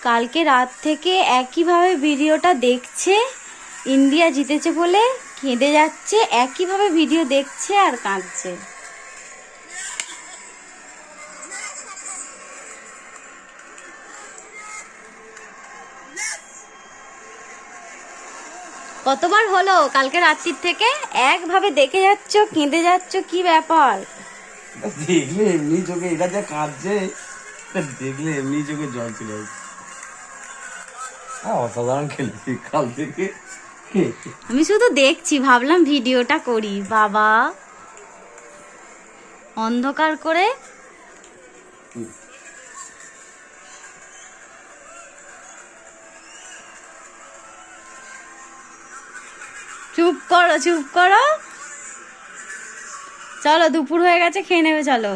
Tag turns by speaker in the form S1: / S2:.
S1: কালকে রাত থেকে একইভাবে ভিডিওটা দেখছে, ইন্ডিয়া জিতেছে বলে কেঁদে যাচ্ছে, একইভাবে ভিডিও দেখছে আর কাঁদছে। কতবার হলো কালকে রাত্রির থেকে একভাবে দেখে যাচ্ছ, কেঁদে যাচ্ছ, কি ব্যাপার?
S2: দেখলে এমনি চোখে, এটা যা কাঁদছে দেখলে এমনি চোখে জল চলে যাচ্ছে। অসাধারণ খেলেছি কাল থেকে।
S1: আমি শুধু দেখছি, ভাবলাম ভিডিওটা করি। বাবা অন্ধকার করে চুপ করো, চুপ করো। চলো দুপুর হয়ে গেছে, খেয়ে নেবে, চলো।